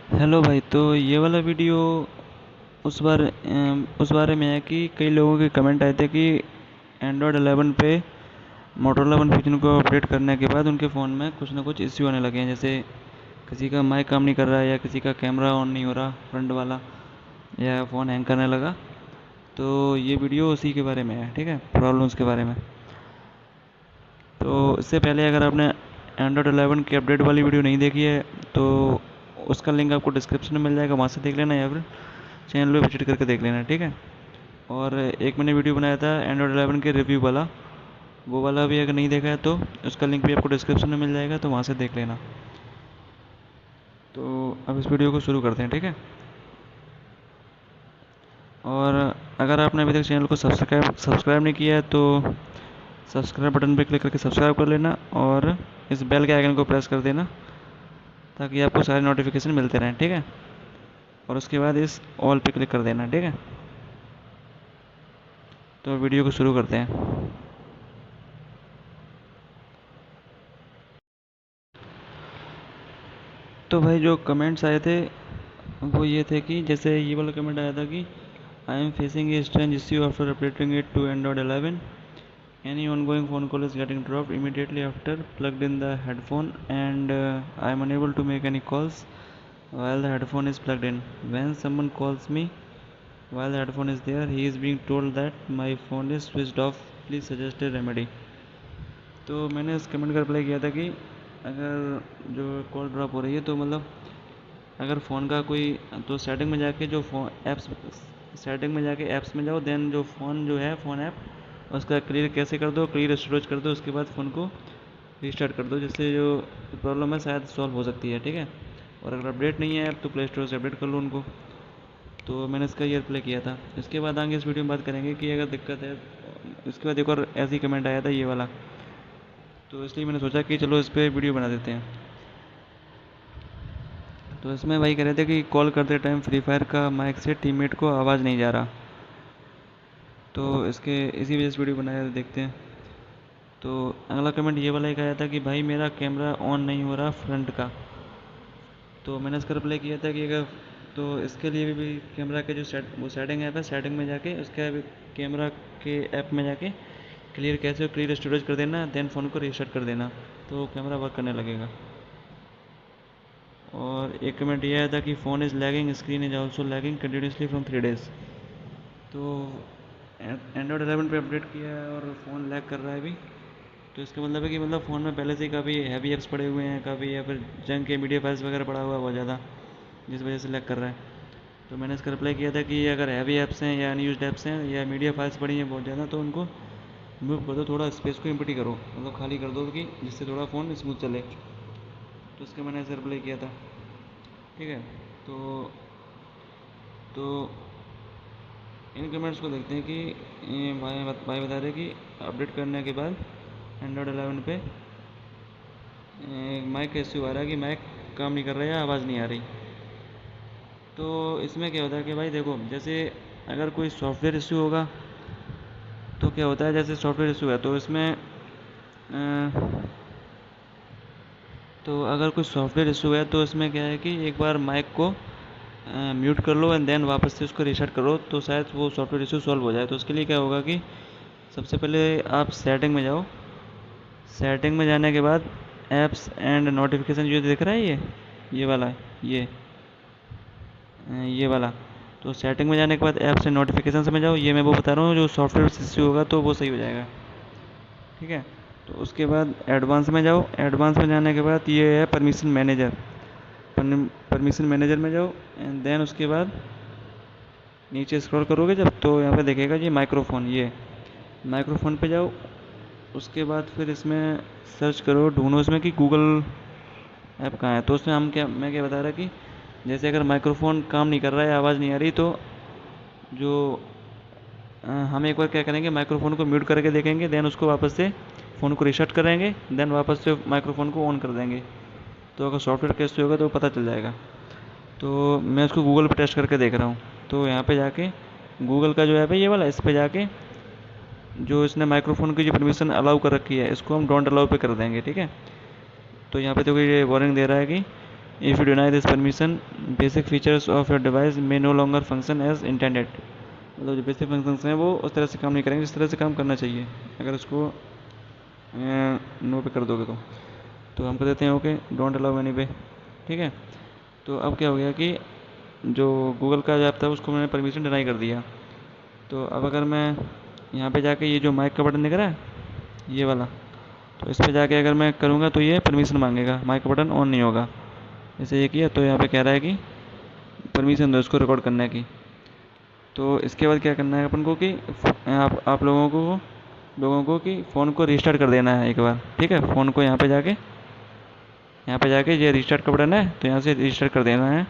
Hello भाई। तो ये वाला वीडियो उस बारे में है कि कई लोगों के कमेंट आए थे कि एंड्रॉयड 11 पे मोटोरोला वन फ्यूजन को अपडेट करने के बाद उनके फ़ोन में कुछ ना कुछ इश्यू आने लगे हैं। जैसे किसी का माइक काम नहीं कर रहा है, या किसी का कैमरा ऑन नहीं हो रहा फ्रंट वाला, या फ़ोन हैंग करने लगा। तो ये वीडियो उसी के बारे में है, ठीक है, प्रॉब्लम्स के बारे में। तो इससे पहले अगर आपने एंड्रॉयड 11 की अपडेट वाली वीडियो नहीं देखी है तो उसका लिंक आपको डिस्क्रिप्शन में मिल जाएगा, वहाँ से देख लेना, या फिर चैनल पे विजिट करके देख लेना, ठीक है। और एक मैंने वीडियो बनाया था एंड्रॉयड 11 के रिव्यू वाला, वो वाला भी अगर नहीं देखा है तो उसका लिंक भी आपको डिस्क्रिप्शन में मिल जाएगा, तो वहाँ से देख लेना। तो अब इस वीडियो को शुरू करते हैं, ठीक है। और अगर आपने अभी तक चैनल को सब्सक्राइब नहीं किया है तो सब्सक्राइब बटन पर क्लिक करके सब्सक्राइब कर लेना, और इस बेल के आइकन को प्रेस कर देना ताकि आपको सारे नोटिफिकेशन मिलते रहें, ठीक है। और उसके बाद इस ऑल पे क्लिक कर देना, ठीक है। तो वीडियो को शुरू करते हैं। तो भाई जो कमेंट्स आए थे वो ये थे कि जैसे ये वाला कमेंट आया था कि I am facing a strange issue after updating it to Android 11. Any ongoing phone call is getting dropped immediately after plugged in the headphone, and I am unable to make any calls while the headphone is plugged in. When someone calls me while the headphone is there, he is being told that my phone is switched off. Please suggest a remedy. तो मैंने उस comment का reply किया था कि अगर जो call drop हो रही है तो मतलब अगर फ़ोन का कोई, तो सेटिंग में जाके जो फ़ोन ऐप्स, सेटिंग में जाके ऐप्स में जाओ, देन जो फ़ोन जो है फ़ोन ऐप उसका क्लियर कैसे कर दो, क्लियर स्टोरेज कर दो, उसके बाद फ़ोन को रीस्टार्ट कर दो, जिससे जो प्रॉब्लम है शायद सॉल्व हो सकती है, ठीक है। और अगर अपडेट नहीं है ऐप तो प्ले स्टोर से अपडेट कर लो उनको। तो मैंने इसका ये रिप्लाई किया था। इसके बाद आगे इस वीडियो में बात करेंगे कि अगर दिक्कत है। इसके बाद एक और ऐसी कमेंट आया था ये वाला, तो इसलिए मैंने सोचा कि चलो इस पर वीडियो बना देते हैं। तो इसमें भाई कह रहे थे कि कॉल करते टाइम फ्री फायर का माइक से टीममेट को आवाज़ नहीं जा रहा। तो इसके इसी वजह से वीडियो बनाया, देखते हैं। तो अगला कमेंट ये वाला एक आया था कि भाई मेरा कैमरा ऑन नहीं हो रहा फ्रंट का। तो मैंने इसका रिप्लाई किया था कि अगर, तो इसके लिए भी कैमरा के जो वो सेटिंग ऐप है, सेटिंग में जाके उसके कैमरा के ऐप में जाके क्लियर कैसे क्लियर स्टोरेज कर देना, देन फ़ोन को रीस्टार्ट कर देना, तो कैमरा वर्क करने लगेगा। और एक कमेंट ये आया था कि phone is lagging, screen is also lagging continuously from 3 days। तो एंड्रॉयड 11 पे अपडेट किया है और फ़ोन लैग कर रहा है अभी। तो इसका मतलब है कि मतलब फ़ोन में पहले से ही काफ़ी हैवी ऐप्स पड़े हुए हैं, काफ़ी, या फिर जंक के मीडिया फाइल्स वगैरह पड़ा हुआ है बहुत ज़्यादा, जिस वजह से लैग कर रहा है। तो मैंने इसका रिप्लाई किया था कि अगर हैवी ऐप्स हैं या अनयूज्ड ऐप्स हैं या मीडिया फाइल्स पड़ी हैं बहुत ज़्यादा, तो उनको मूव कर दो, थोड़ा स्पेस को एम्प्टी करो, मतलब खाली कर दो, कि जिससे थोड़ा फ़ोन स्मूथ चले। तो इसका मैंने ऐसा रिप्लाई किया था, ठीक है। तो तो इन कमेंट्स को देखते हैं कि ये भाई बता रहे कि अपडेट करने के बाद एंड्रॉयड 11 पे माइक का इश्यू आ रहा है कि माइक काम नहीं कर रहा है या आवाज़ नहीं आ रही। तो इसमें क्या होता है कि भाई देखो, जैसे अगर कोई सॉफ्टवेयर इश्यू होगा तो क्या होता है, जैसे सॉफ्टवेयर इशू है तो इसमें तो अगर कोई सॉफ्टवेयर इशू है तो इसमें क्या है कि एक बार माइक को म्यूट कर लो एंड देन वापस से उसको रीसेट करो, तो शायद वो सॉफ्टवेयर इशू सॉल्व हो जाए। तो उसके लिए क्या होगा कि सबसे पहले आप सेटिंग में जाओ। सेटिंग में जाने के बाद ऐप्स एंड नोटिफिकेशन जो दिख रहा है ये वाला, ये ये वाला, तो सेटिंग में जाने के बाद ऐप्स एंड नोटिफिकेशन में जाओ। ये मैं वो बता रहा हूँ, जो सॉफ्टवेयर इशू होगा तो वो सही हो जाएगा, ठीक है। तो उसके बाद एडवांस में जाओ। एडवांस में जाने के बाद ये है परमिशन मैनेजर। परमिशन मैनेजर में जाओ एंड देन उसके बाद नीचे स्क्रॉल करोगे जब, तो यहाँ पे देखेगा जी माइक्रोफोन, ये माइक्रोफोन पे जाओ। उसके बाद फिर इसमें सर्च करो, ढूंढो इसमें कि गूगल ऐप कहाँ है। तो उसमें मैं क्या बता रहा कि जैसे अगर माइक्रोफोन काम नहीं कर रहा है, आवाज़ नहीं आ रही, तो जो हम एक बार क्या करेंगे, माइक्रोफोन को म्यूट करके देखेंगे, देन उसको वापस से फ़ोन को रीसेट करेंगे, देन वापस से माइक्रोफोन को ऑन कर देंगे। तो अगर सॉफ्टवेयर कैसे होगा तो पता चल जाएगा। तो मैं उसको गूगल पे टेस्ट करके देख रहा हूँ। तो यहाँ पे जाके गूगल का जो ऐप है ये वाला, इस पे जाके जो इसने माइक्रोफोन की जो परमिशन अलाउ कर रखी है, इसको हम डोंट अलाउ पे कर देंगे, ठीक है। तो यहाँ पे देखो ये वार्निंग दे रहा है कि if you deny this permission basic features of your device may no longer function as intended. मतलब जो बेसिक फंक्शंस हैं वो उस तरह से काम नहीं करेंगे जिस तरह से काम करना चाहिए अगर उसको नो पे कर दोगे तो हम कर देते हैं ओके, डोंट अलाउ एनी पे। ठीक है। तो अब क्या हो गया कि जो गूगल का जो ऐप था उसको मैंने परमिशन डिनाई कर दिया। तो अब अगर मैं यहाँ पे जाके ये जो माइक का बटन दिख रहा है ये वाला, तो इस पर जाके अगर मैं करूँगा तो ये परमिशन मांगेगा, माइक का बटन ऑन नहीं होगा। जैसे ये किया तो यहाँ पे कह रहा है कि परमिशन दो इसको रिकॉर्ड करने की। तो इसके बाद क्या करना है अपन को कि आप लोगों को कि फ़ोन को रिस्टार्ट कर देना है एक बार। ठीक है, फ़ोन को यहाँ पे जाके ये रिस्टार्ट का बटन है तो यहाँ से रिस्टार्ट कर देना है,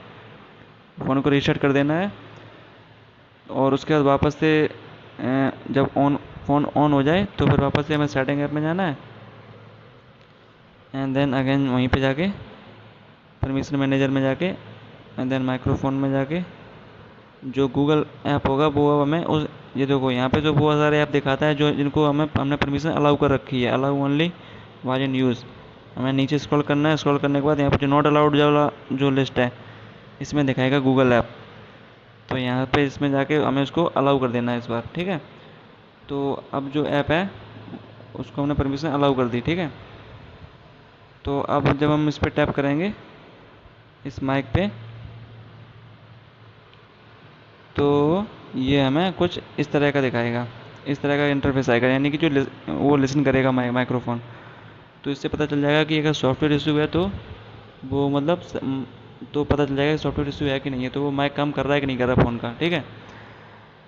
फ़ोन को रिस्टार्ट कर देना है। और उसके बाद वापस से जब फ़ोन ऑन हो जाए तो फिर वापस से हमें सेटिंग ऐप में जाना है एंड देन अगेन वहीं पे जाके परमिशन मैनेजर में जाके एंड देन माइक्रोफोन में जाके जो गूगल ऐप होगा वो अब हमें उस ये देखो यहाँ पे जो बहुत सारे ऐप दिखाता है जो जिनको हमने परमिशन अलाउ कर रखी है, allow only was in use. हमें नीचे स्क्रॉल करना है, स्क्रॉल करने के बाद यहाँ पे जो नॉट अलाउड वाला जो लिस्ट है इसमें दिखाएगा गूगल ऐप। तो यहाँ पे इसमें जाके हमें उसको अलाउ कर देना है इस बार। ठीक है। तो अब जो ऐप है उसको हमने परमिशन अलाउ कर दी। ठीक है। तो अब जब हम इस पर टैप करेंगे इस माइक पे तो ये हमें कुछ इस तरह का दिखाएगा, इस तरह का इंटरफेस आएगा, यानी कि जो वो लिसन करेगा माइक्रोफोन। तो इससे पता चल जाएगा कि अगर सॉफ्टवेयर इशू है तो वो मतलब तो पता चल जाएगा कि सॉफ्टवेयर इशू है कि नहीं है, तो वो माइक काम कर रहा है कि नहीं कर रहा फ़ोन का। ठीक है।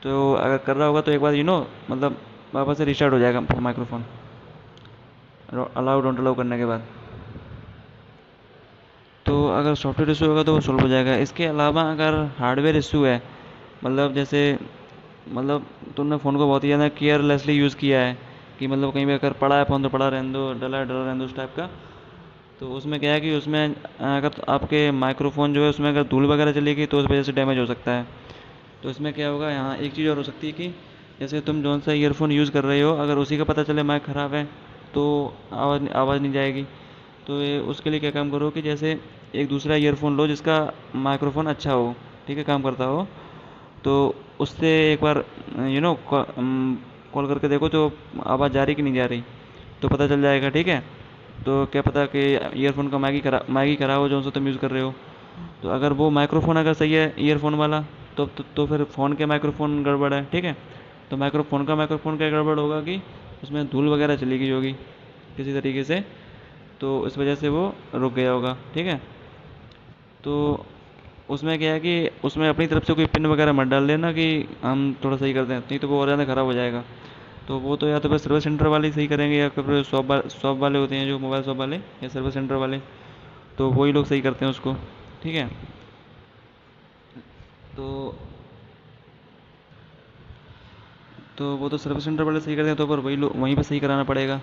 तो अगर कर रहा होगा तो एक बार मतलब वापस से रिस्टार्ट हो जाएगा माइक्रोफोन अलाउ डोंट अलाउ करने के बाद। तो अगर सॉफ्टवेयर इशू होगा तो वो सॉल्व हो जाएगा। इसके अलावा अगर हार्डवेयर इशू है, मतलब जैसे मतलब तुमने फ़ोन को बहुत ही ज़्यादा केयरलेसली यूज़ किया है कि मतलब कहीं भी अगर पड़ा है फ़ोन तो पड़ा रहने दो, डला है डला रहने दो उस टाइप का। तो उसमें क्या है कि उसमें अगर तो आपके माइक्रोफोन जो है उसमें अगर धूल वगैरह चलेगी तो उस वजह से डैमेज हो सकता है। तो इसमें क्या होगा, यहाँ एक चीज़ और हो सकती है कि जैसे तुम जौन सा ईयरफोन यूज़ कर रहे हो अगर उसी का पता चले माइक ख़राब है तो आवाज़ नहीं जाएगी। तो ये उसके लिए क्या काम करो कि जैसे एक दूसरा ईयरफोन लो जिसका माइक्रोफोन अच्छा हो, ठीक है, काम करता हो। तो उससे एक बार कॉल करके देखो तो आवाज़ जा रही कि नहीं जा रही, तो पता चल जाएगा। ठीक है। तो क्या पता कि ईयरफोन का माइक ही खराब हो जो सा तुम यूज़ कर रहे हो। तो अगर वो माइक्रोफोन अगर सही है ईयरफोन वाला तो फिर फ़ोन के माइक्रोफोन गड़बड़ है। ठीक है। तो माइक्रोफोन का गड़बड़ होगा कि उसमें धूल वगैरह चली गई होगी किसी तरीके से, तो इस वजह से वो रुक गया होगा। ठीक है। तो उसमें क्या है कि उसमें अपनी तरफ से कोई पिन वगैरह मत डाल देना कि हम थोड़ा सही कर दें, नहीं तो वो और ज़्यादा ख़राब हो जाएगा। तो वो तो या तो फिर सर्विस सेंटर वाले ही सही करेंगे या फिर शॉप वाले होते हैं जो मोबाइल शॉप वाले या सर्विस सेंटर वाले, तो वही लोग सही करते हैं उसको। ठीक है। तो वो तो सर्विस सेंटर वाले सही करते हैं तो पर वहीं पे सही कराना पड़ेगा।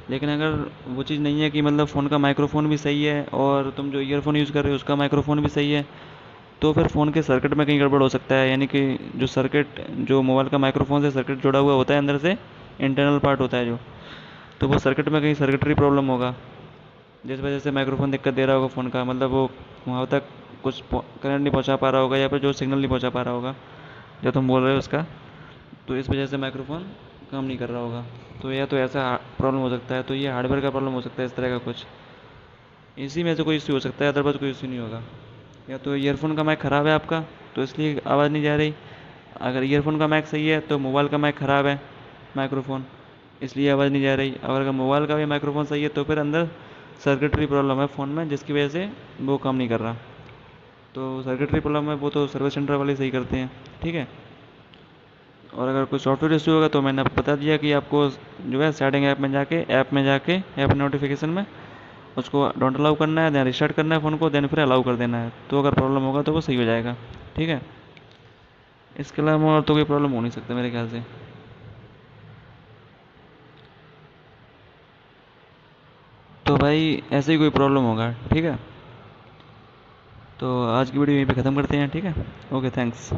लेकिन अगर वो चीज़ नहीं है कि मतलब फ़ोन का माइक्रोफोन भी सही है और तुम जो ईयरफोन यूज़ कर रहे हो उसका माइक्रोफोन भी सही है, तो फिर फ़ोन के सर्किट में कहीं गड़बड़ हो सकता है। यानी कि जो सर्किट जो मोबाइल का माइक्रोफोन से सर्किट जुड़ा हुआ होता है अंदर से, इंटरनल पार्ट होता है जो, तो वो सर्किट में कहीं सर्किटरी प्रॉब्लम होगा जिस वजह से माइक्रोफोन दिक्कत दे रहा होगा फ़ोन का, मतलब वो वहाँ तक कुछ करंट नहीं पहुँचा पा रहा होगा या फिर जो सिग्नल नहीं पहुँचा पा रहा होगा जो तुम बोल रहे हो उसका, तो इस वजह से माइक्रोफोन काम नहीं कर रहा होगा। तो या तो ऐसा प्रॉब्लम हो सकता है, तो ये हार्डवेयर का प्रॉब्लम हो सकता है इस तरह का कुछ, इसी में से कोई इश्यू हो सकता है, अदरवाइज कोई इश्यू नहीं होगा। या तो ईयरफोन का माइक ख़राब है आपका तो इसलिए आवाज़ नहीं जा रही, अगर ईयरफोन का माइक सही है तो मोबाइल का माइक ख़राब है माइक्रोफोन, इसलिए आवाज़ नहीं जा रही। और अगर मोबाइल का भी माइक्रोफोन सही है तो फिर अंदर सर्किटरी प्रॉब्लम है फ़ोन में जिसकी वजह से वो काम नहीं कर रहा। तो सर्किटरी प्रॉब्लम है वो तो सर्विस सेंटर वाले सही करते हैं। ठीक है। और अगर कोई सॉफ्टवेयर इशू होगा तो मैंने आपको बता दिया कि आपको जो है सेटिंग ऐप में जाके ऐप नोटिफिकेशन में उसको डोंट अलाउ करना है, देन रिस्टार्ट करना है फ़ोन को, देन फिर अलाउ कर देना है, तो अगर प्रॉब्लम होगा तो वो सही हो जाएगा। ठीक है। इसके अलावा और तो कोई प्रॉब्लम हो नहीं सकता मेरे ख्याल से। तो भाई ऐसे ही कोई प्रॉब्लम होगा। ठीक है। तो आज की वीडियो यहीं पे ख़त्म करते हैं। ठीक है। Okay, thanks.